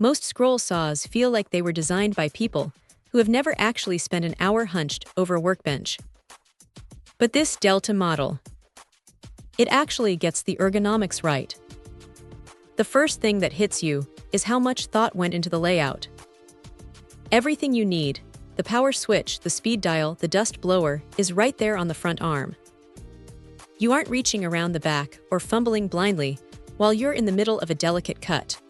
Most scroll saws feel like they were designed by people who have never actually spent an hour hunched over a workbench. But this Delta model, it actually gets the ergonomics right. The first thing that hits you is how much thought went into the layout. Everything you need, the power switch, the speed dial, the dust blower, is right there on the front arm. You aren't reaching around the back or fumbling blindly while you're in the middle of a delicate cut.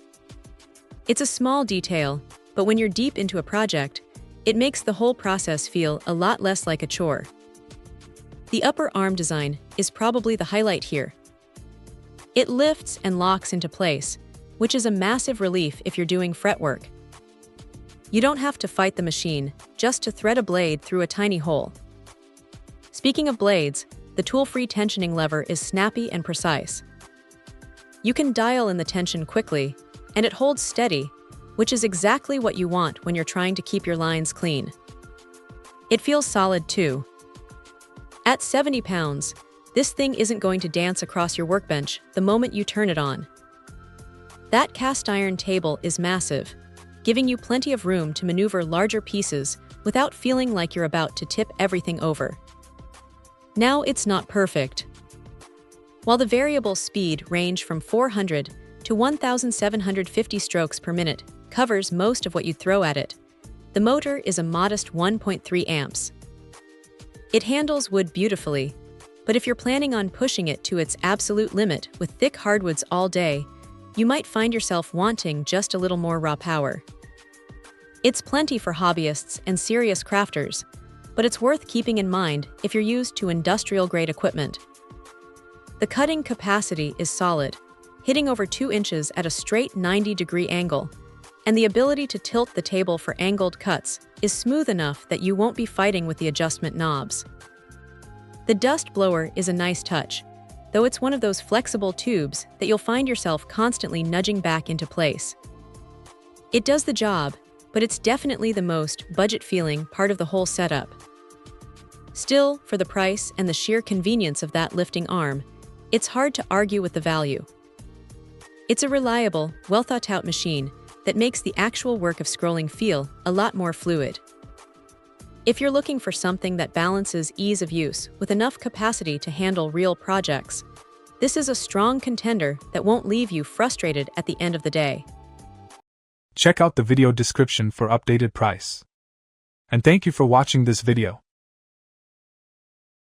It's a small detail, but when you're deep into a project, it makes the whole process feel a lot less like a chore. The upper arm design is probably the highlight here. It lifts and locks into place, which is a massive relief if you're doing fretwork. You don't have to fight the machine just to thread a blade through a tiny hole. Speaking of blades, the tool-free tensioning lever is snappy and precise. You can dial in the tension quickly, and it holds steady, which is exactly what you want when you're trying to keep your lines clean. It feels solid too. At 70 pounds, this thing isn't going to dance across your workbench the moment you turn it on. That cast iron table is massive, giving you plenty of room to maneuver larger pieces without feeling like you're about to tip everything over. Now it's not perfect. While the variable speed range from 400 to 1,750 strokes per minute covers most of what you'd throw at it, the motor is a modest 1.3 amps. It handles wood beautifully, but if you're planning on pushing it to its absolute limit with thick hardwoods all day, you might find yourself wanting just a little more raw power. It's plenty for hobbyists and serious crafters, but it's worth keeping in mind if you're used to industrial-grade equipment. The cutting capacity is solid, hitting over 2 inches at a straight 90-degree angle, and the ability to tilt the table for angled cuts is smooth enough that you won't be fighting with the adjustment knobs. The dust blower is a nice touch, though it's one of those flexible tubes that you'll find yourself constantly nudging back into place. It does the job, but it's definitely the most budget-feeling part of the whole setup. Still, for the price and the sheer convenience of that lifting arm, it's hard to argue with the value. It's a reliable, well-thought-out machine that makes the actual work of scrolling feel a lot more fluid. If you're looking for something that balances ease of use with enough capacity to handle real projects, this is a strong contender that won't leave you frustrated at the end of the day. Check out the video description for updated price. And thank you for watching this video.